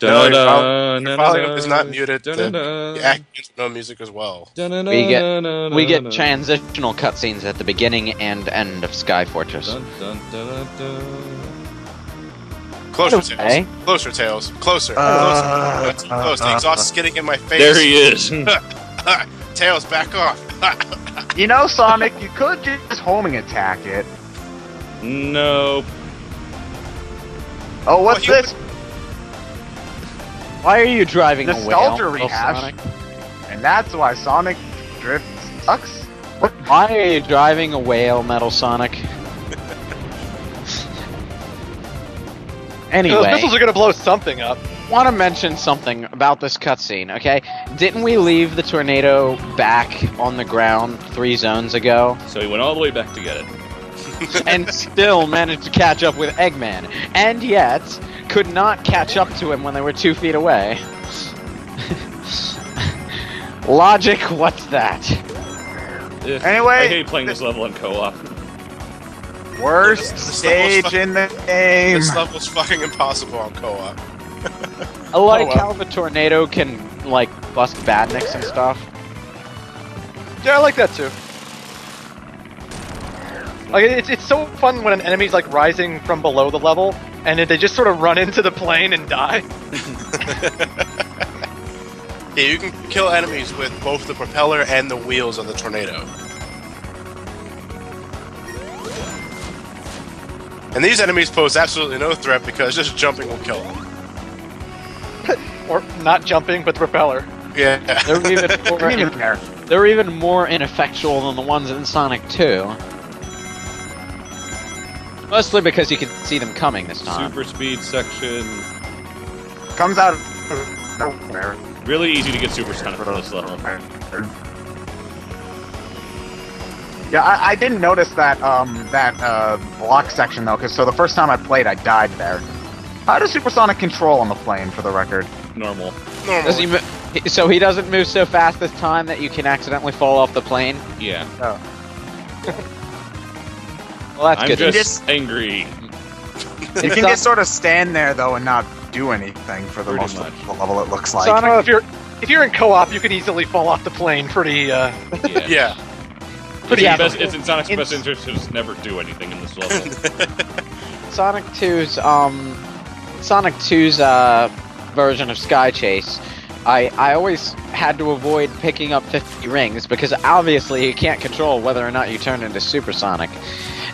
No, your volume is not muted. The actions no music as well. We get transitional cutscenes at the beginning and end of Sky Fortress. Closer, Tails. Closer, Tails. Closer. Closer. Close. The exhaust is getting in my face. There he is. Tails, back off. You know, Sonic, you could just homing attack it. No. Oh, what's this? Why are you driving away? Nostalgia rehash. Sonic? And that's why Sonic Drift sucks. Why are you driving a whale, Metal Sonic? Anyway, those missiles are gonna blow something up. Want to mention something about this cutscene, okay? Didn't we leave the tornado back on the ground 3 zones ago? So he went all the way back to get it. And still managed to catch up with Eggman, and yet could not catch up to him when they were 2 feet away. Logic, what's that? Anyway, I hate playing this level in co-op. Worst stage in the game. This level's fucking impossible on co-op. I like how the tornado can, like, bust badniks and stuff. Yeah, I like that too. Like, it's so fun when an enemy's like rising from below the level, and they just sort of run into the plane and die. Yeah, you can kill enemies with both the propeller and the wheels of the tornado. And these enemies pose absolutely no threat because just jumping will kill them. Or not jumping, but the propeller. Yeah. They're even more ineffectual than the ones in Sonic 2. Mostly because you can see them coming this time. Super speed section. Comes out of nowhere. Really easy to get supersonic for this level. Yeah, I didn't notice that block section though, so the first time I played, I died there. How does Supersonic control on the plane, for the record? Normal. Does he so he doesn't move so fast this time that you can accidentally fall off the plane? Yeah. Oh. Well, that's I'm good. just angry. You can just sort of stand there though and not do anything for the Pretty most much. of the level. It looks like. Sonic, if you're in co-op, you can easily fall off the plane pretty. Yeah. Pretty It's easily. in Sonic's best interest to just never do anything in this level. Sonic 2's version of Sky Chase, I always had to avoid picking up 50 rings because obviously you can't control whether or not you turn into Supersonic.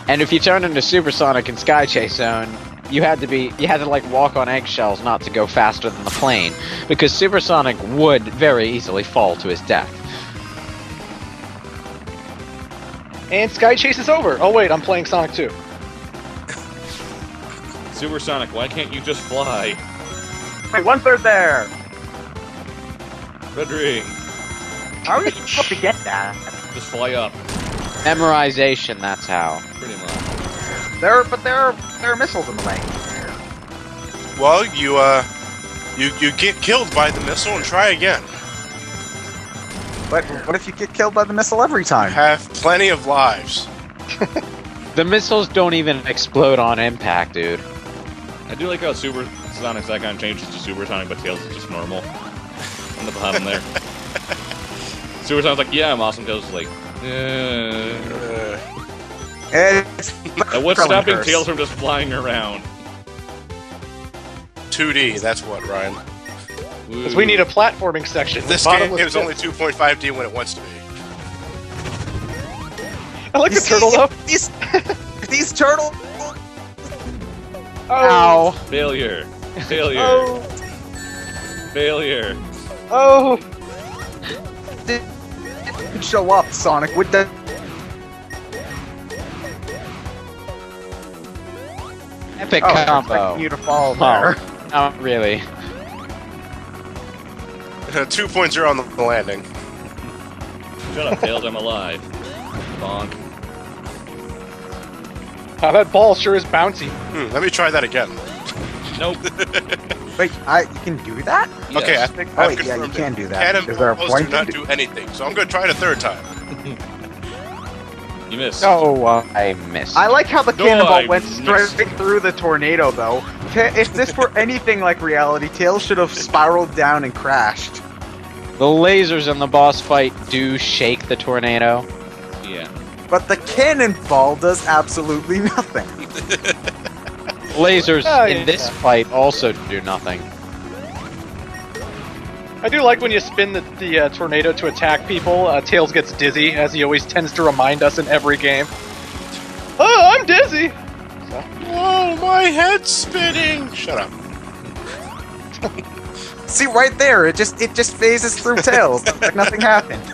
And if you turn into Supersonic in Sky Chase Zone, you had to like walk on eggshells not to go faster than the plane because Supersonic would very easily fall to his death. And Sky Chase is over. Oh wait, I'm playing Sonic 2. Supersonic, why can't you just fly? Wait, 1/3 there. Red ring. How are you supposed to get that? Just fly up. Memorization, that's how. Pretty much. There are missiles in the way. Well, you get killed by the missile and try again. But what if you get killed by the missile every time? Have plenty of lives. The missiles don't even explode on impact, dude. I do like how Supersonic's icon changes to Supersonic, but Tails is just normal. On the bottom there. Supersonic's like, yeah, I'm awesome. Tails is like, And what's stopping Tails from just flying around? 2D, that's what, Ryan. Because we need a platforming section. This game is only 2.5D when it wants to be. I like the turtle though. These turtles. Ow. Failure. Failure. Oh. Failure. Oh. Didn't show up, Sonic. With the Epic oh, combo. expecting you to fall there. Not really. 2.0 on the landing. Shut up, Tails, I'm alive. Bonk. That ball sure is bouncy. Let me try that again. Nope. Wait, you can do that? Yes. Okay, I think Oh, I've wait, yeah, you confirmed can it. do that. Is there a Cannonballs point? do not do anything, so I'm going to try it a third time. You missed. Oh, I missed. I like how the No, cannonball I went missed. straight through the tornado, though. If this were anything like reality, Tails should have spiraled down and crashed. The lasers in the boss fight do shake the tornado. Yeah. But the cannonball does absolutely nothing. Lasers in this fight also do nothing. I do like when you spin the tornado to attack people, Tails gets dizzy, as he always tends to remind us in every game. Oh, I'm dizzy! Whoa, my head's spinning! Shut up. See, right there, it just phases through Tails, like nothing happened.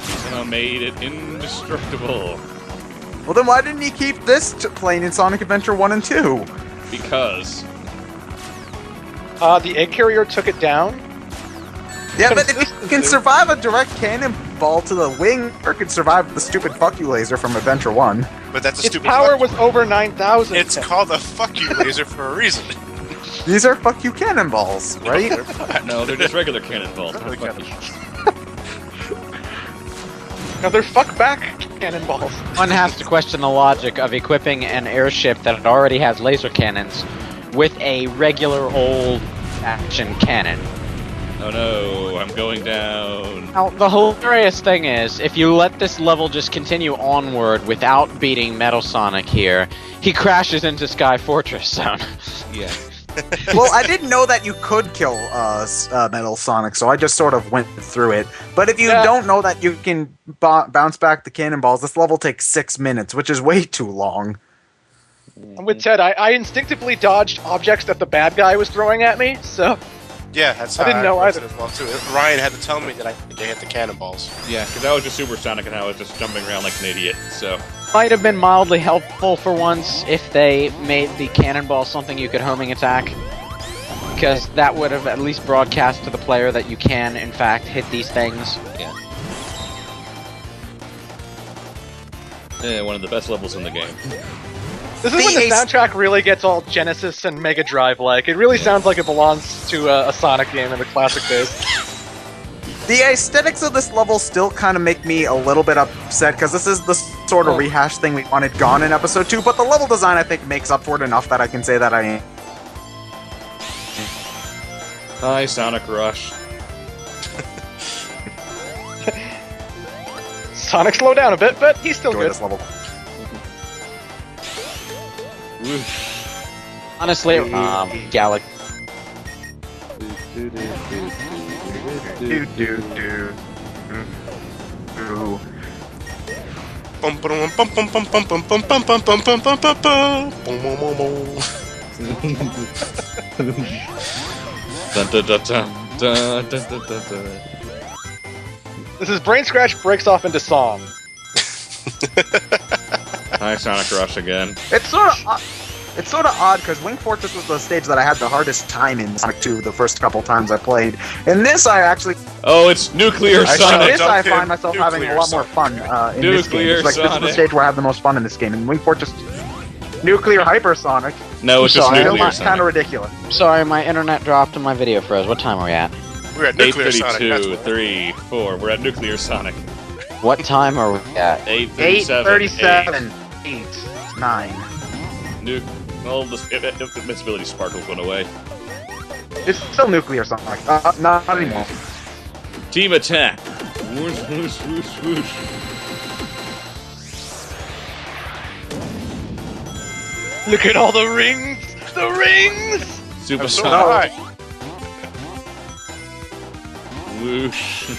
Somehow made it indestructible. Well, then why didn't he keep this plane in Sonic Adventure 1 and 2? Because. The egg carrier took it down. Yeah, but if you can survive a direct cannonball to the wing, or can survive the stupid fuck you laser from Adventure 1. But that's a Its stupid power fuck was you. over 9,000. It's called a fuck you laser for a reason. These are fuck you cannonballs, right? No, they're just regular cannonballs. Regular Fuck you. No, they're fuck back cannonballs. One has to question the logic of equipping an airship that already has laser cannons with a regular old action cannon. Oh no, I'm going down. Now, the hilarious thing is, if you let this level just continue onward without beating Metal Sonic here, he crashes into Sky Fortress Zone. Yeah. Well, I didn't know that you could kill Metal Sonic, so I just sort of went through it. But if you don't know that you can bounce back the cannonballs, this level takes 6 minutes, which is way too long. I'm with Ted. I instinctively dodged objects that the bad guy was throwing at me, so... Yeah, that's I how didn't know approached either. it as well too. Ryan had to tell me that I had to hit the cannonballs. Yeah, because I was just Super Sonic and I was just jumping around like an idiot, so. Might have been mildly helpful for once if they made the cannonball something you could homing attack. Because that would have at least broadcast to the player that you can, in fact, hit these things. Yeah, one of the best levels in the game. This is when the soundtrack really gets all Genesis and Mega Drive like. It really sounds like it belongs to a Sonic game in the classic days. The aesthetics of this level still kind of make me a little bit upset, because this is the sort of rehash thing we wanted gone in Episode 2, but the level design, I think, makes up for it enough that I can say that I... Hi, Sonic Rush. Sonic slowed down a bit, but he's still enjoy good. this level. Honestly, Gallic. Bum bum bum bum bum bum bum bum bum bum bum bum bum bum bum. Boom, boom, boom, boom. Dun, dun, dun, dun, dun, dun, dun, dun, dun. This is Brain Scratch breaks off into song. Hi, Sonic Rush again. It's sort of odd, because Wing Fortress was the stage that I had the hardest time in Sonic 2 the first couple times I played. In this, I actually... Oh, it's Nuclear In Sonic! this, I find myself having a lot more fun in this game. It's like, this is the stage where I have the most fun in this game. In Wing Fortress... Nuclear Hypersonic. No, it's just Sorry, Nuclear It's kind of Sonic. ridiculous. Sorry, my internet dropped and my video froze. What time are we at? We're at Nuclear Sonic. 8:32, That's 3, 4. We're at Nuclear Sonic. What time are we at? 8:37. 8, 9. Well, the invincibility sparkle's went away. It's still Nuclear Sonic. Not anymore. Team attack! Whoosh, whoosh, whoosh, whoosh. Look at all the rings! The rings! Super I'm so Sonic. high. Whoosh.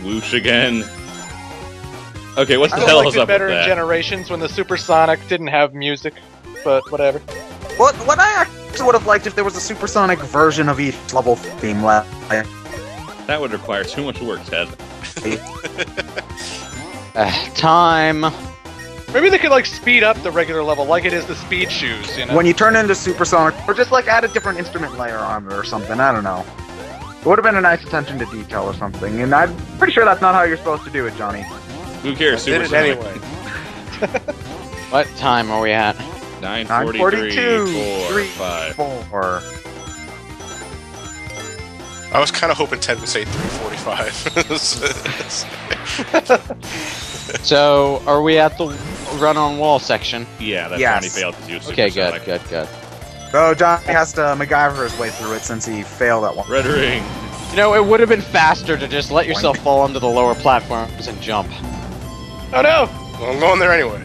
Whoosh again. Okay, what the I hell liked is it up with better in that? Generations when the Super Sonic didn't have music, but whatever. What I actually would have liked if there was a supersonic version of each level theme left. That would require too much work, Ted. Time. Maybe they could like speed up the regular level like it is the Speed Shoes, you know? When you turn into supersonic, or just like add a different instrument layer on it or something, I don't know. It would have been a nice attention to detail or something, and I'm pretty sure that's not how you're supposed to do it, Johnny. Who cares? Did Super it Sonic. anyway. What time are we at? 9:43, 4, 5. 4. I was kind of hoping Ted would say 3:45. So, are we at the run on wall section? Yeah, that's Yes. Johnny failed to do Okay, supersonic. good. Though Johnny has to MacGyver his way through it since he failed at one. Red ring. You know, it would have been faster to just let yourself fall onto the lower platforms and jump. Oh no! Well, I'm going there anyway.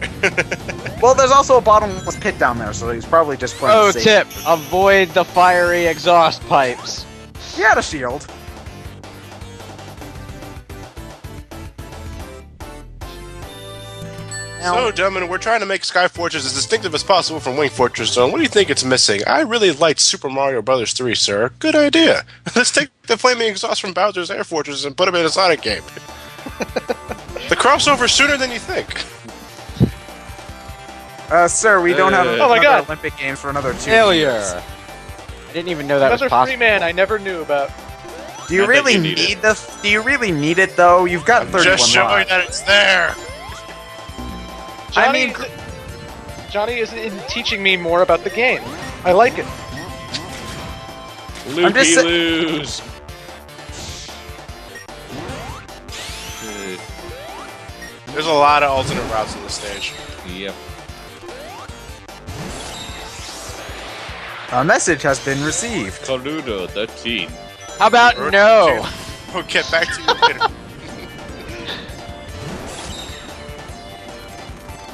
Well, there's also a bottomless pit down there, so he's probably just playing Oh, safe. tip: avoid the fiery exhaust pipes. He had a shield. So, gentlemen, we're trying to make Sky Fortress as distinctive as possible from Wing Fortress Zone. What do you think it's missing? I really liked Super Mario Bros. 3, sir. Good idea. Let's take the flaming exhaust from Bowser's Air Fortress and put them in a Sonic game. The crossover's sooner than you think. Sir, we don't have Oh my another God. Olympic Games for another 2 Failure. years. I didn't even know that Another was possible. free man I never knew about. Do you I think really you need need this? Do you really need it though? You've got 31 Just showing lives. that it's there. I mean, Johnny is in teaching me more about the game. I like it. I'm just Loopy-loos. There's a lot of alternate routes on this stage. Yep. a message has been received. Coludo 13. How about no? We'll get back to you later.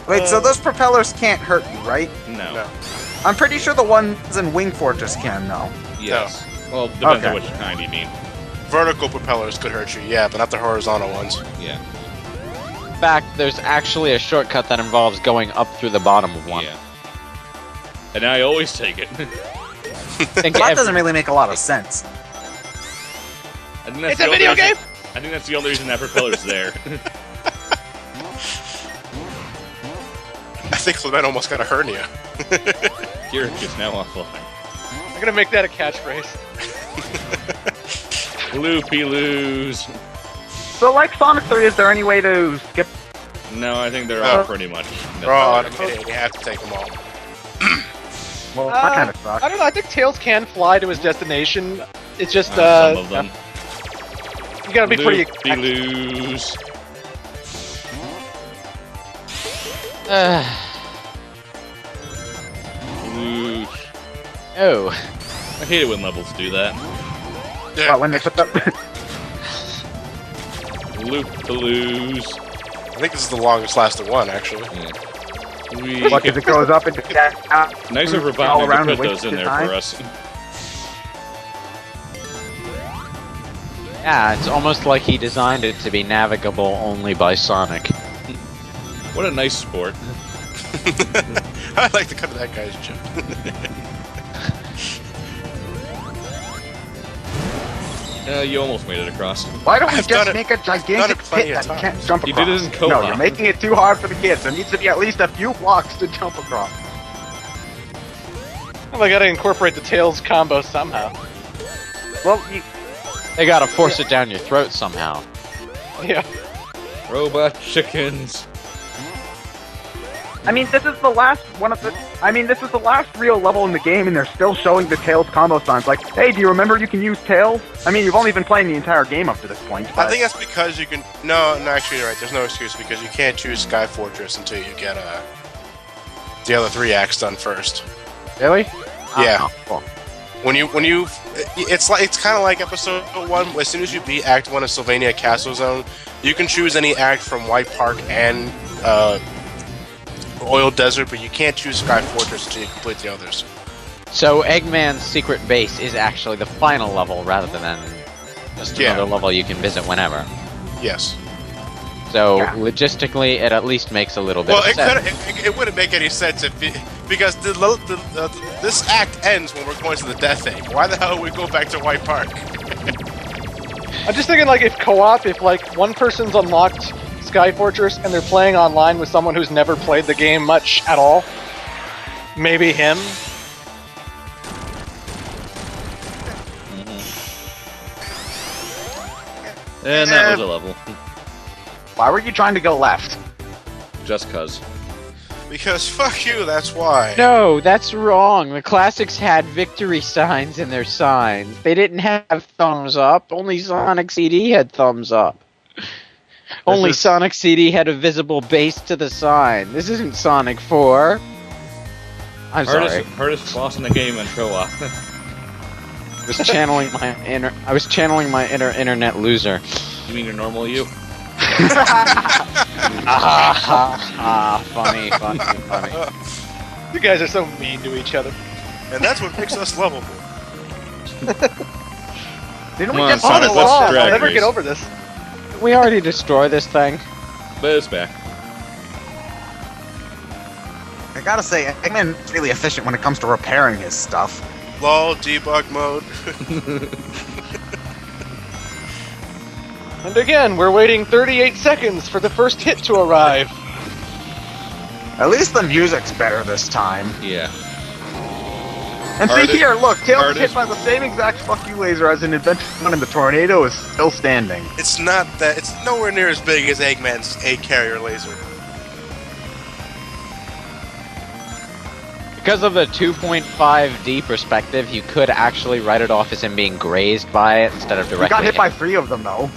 Wait, so those propellers can't hurt you, right? No. No. I'm pretty sure the ones in Wing Fortress can, though. Yes. Well, depends on Okay. which kind you mean. Vertical propellers could hurt you, yeah, but not the horizontal ones. Yeah. In fact, there's actually a shortcut that involves going up through the bottom of one. Yeah. And I always take it. Think That ev- doesn't really make a lot of sense. I think that's It's the a only video reason- game! I think that's the only reason that propeller's there. I think Clement almost got a hernia. Kirk is now offline. I'm gonna make that a catchphrase. Loopy-loos. So, like Sonic 3, is there any way to skip? No, I think they're all pretty much. They're all automated, you have to take them all. Well, that kind of sucks. I don't know. I think Tails can fly to his destination. It's just Some of them. you gotta be pretty exact. Loopy-loos. Whoosh. Oh. I hate it when levels do that. Yeah. But when they put the Loop-the-loos. I think this is the longest lasting one, actually. We what, because it goes up and down. Nice of all Robotnik around to and put waste those in your there time? for us. Yeah, it's almost like he designed it to be navigable only by Sonic. What a nice sport. I'd like to cut to that guy's chip. You almost made it across. Why don't we I've done just it- make a done gigantic it plenty pit of that you can't times. jump You across? did it in co-op. No, you're making it too hard for the kids. There needs to be at least a few blocks to jump across. Well, I gotta incorporate the Tails combo somehow. Well, They gotta force it down your throat somehow. Yeah. Robot chickens. I mean, this is the last one of the. I mean, this is the last real level in the game, and they're still showing the Tails combo signs. Like, hey, do you remember you can use Tails? I mean, you've only been playing the entire game up to this point. I But think that's because you can. No, actually, you're right. There's no excuse because you can't choose Sky Fortress until you get the other 3 acts done first. Really? Yeah. Oh, cool. When you, it's kind of like episode 1. As soon as you beat Act 1 of Sylvania Castle Zone, you can choose any act from White Park and Oil Desert, but you can't choose Sky Fortress until you complete the others. So Eggman's secret base is actually the final level rather than just another level you can visit whenever. Yes. So Yeah. logistically, it at least makes a little bit Well, of sense. it wouldn't make any sense because this act ends when we're going to the Death Egg. Why the hell would we go back to White Park? I'm just thinking, like, if co-op, if like one person's unlocked Sky Fortress and they're playing online with someone who's never played the game much at all, maybe him. And that was a level. why were you trying to go left? Just cuz. Because fuck you, that's why. No, that's wrong. The classics had victory signs in their signs. They didn't have thumbs up. Only Sonic CD had thumbs up. Only Sonic CD had a visible base to the sign. This isn't Sonic 4. I'm sorry. Hardest boss in the game and co-op. I was channeling my inner internet loser. You mean your normal you? Funny. You guys are so mean to each other. And that's what makes us lovable. Didn't Come we on, get Sonic, Oh, let's I'll drag never race. get over this. We already destroyed this thing. But it's back. I gotta say, Eggman's really efficient when it comes to repairing his stuff. LOL, debug mode. And again, we're waiting 38 seconds for the first hit to arrive. At least the music's better this time. Yeah. And see Hardest- here, look, Tails is hardest- hit by the same exact fuck you laser as an Adventure One, and the tornado is still standing. It's not that. It's nowhere near as big as Eggman's 8 carrier laser. Because of the 2.5D perspective, you could actually write it off as him being grazed by it instead of He directly. got hit by 3 of them, though.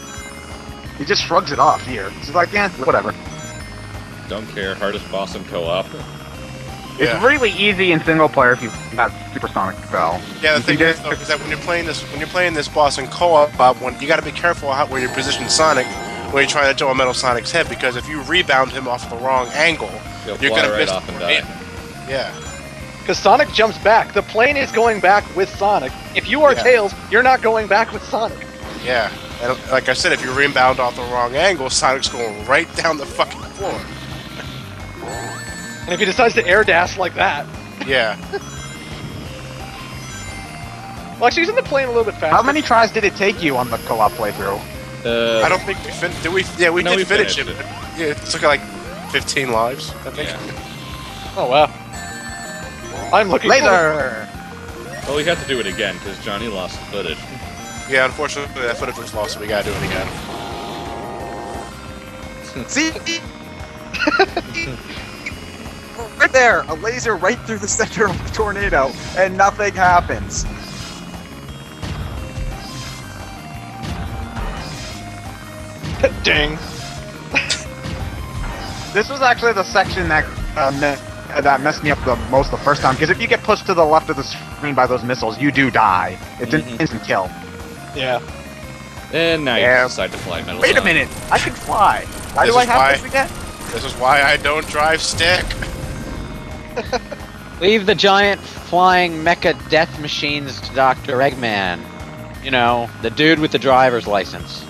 He just shrugs it off here. He's like, yeah, whatever. Don't care. Hardest boss in co-op. Yeah. It's really easy in single player if you've got Supersonic Bell. Yeah, the You thing can is, though, is that when you're playing this boss in co-op, when you got to be careful where you position Sonic when you're trying to jump on Metal Sonic's head, because if you rebound him off the wrong angle, You'll you're fly gonna right miss off the and die. tornado. Yeah. Because Sonic jumps back. The plane is going back with Sonic. If you are Yeah. Tails, you're not going back with Sonic. Yeah. And like I said, if you rebound off the wrong angle, Sonic's going right down the fucking floor. And if he decides to air dash like that, Yeah. well, actually, he's in the plane a little bit faster. How many tries did it take you on the co-op playthrough? I don't think we finished. Did we? Yeah, we No, did we finish it. finished But yeah, it took like 15 lives, I think. Yeah. Oh wow. I'm looking. Laser! Well, we have to do it again because Johnny lost the footage. Yeah, unfortunately, that footage was lost, so we gotta do it again. See? Right there! A laser right through the center of the tornado, and nothing happens. Ding. This was actually the section that that messed me up the most the first time, because if you get pushed to the left of the screen by those missiles, you do die. It's an instant kill. Yeah. And now Yeah. you decide to fly Metal Wait a Sonic. minute! I can fly! Why This do I is have why- this again? This is why I don't drive stick. Leave the giant flying mecha death machines to Dr. Eggman. You know, the dude with the driver's license.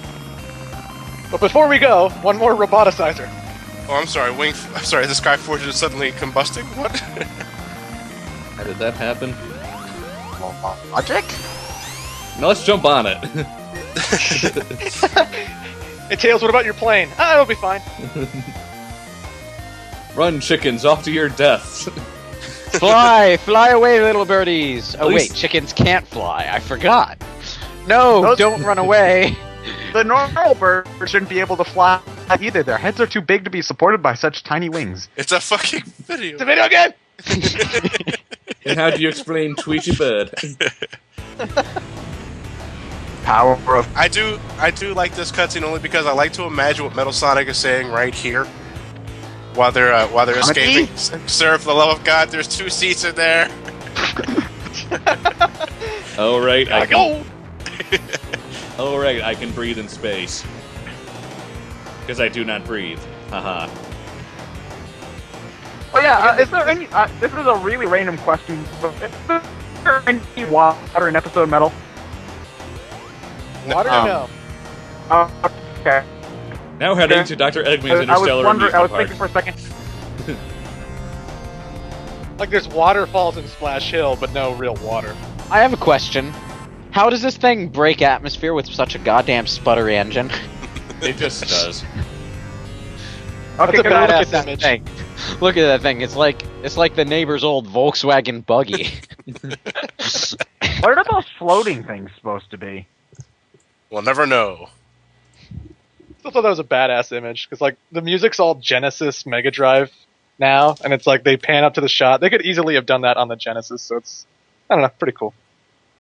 But before we go, one more roboticizer. Oh, I'm sorry, I'm sorry, the Sky Forge is suddenly combusting? What? How did that happen? Logic? Now let's jump on it. Hey Tails, what about your plane? Ah, it'll be fine. Run, chickens, off to your deaths. Fly away, little birdies. Oh least- wait, chickens can't fly. I forgot. No, Those- don't run away. The normal bird shouldn't be able to fly either. Their heads are too big to be supported by such tiny wings. It's a fucking video. It's a video game. And how do you explain Tweety Bird? Power of I do like this cutscene only because I like to imagine what Metal Sonic is saying right here. While they're escaping. Sir, for the love of God, there's 2 seats in there. Oh right, I Go. Oh right, I can breathe in space. Because I do not breathe. Haha. Oh yeah, is there any? This is a really random question. But is there any water in episode Metal? Water? No. Okay. Now heading to Dr. Eggman's Interstellar I Amusement was Park. thinking for a second. Like there's waterfalls in Splash Hill, but no real water. I have a question. How does this thing break atmosphere with such a goddamn sputtery engine? It just does. Okay, That's a can I look badass at that? image. Thing. Look at that thing. It's like the neighbor's old Volkswagen buggy. What are those floating things supposed to be? We'll never know. I thought that was a badass image because like the music's all Genesis Mega Drive now, and it's like they pan up to the shot. They could easily have done that on the Genesis, so it's I don't know, pretty cool.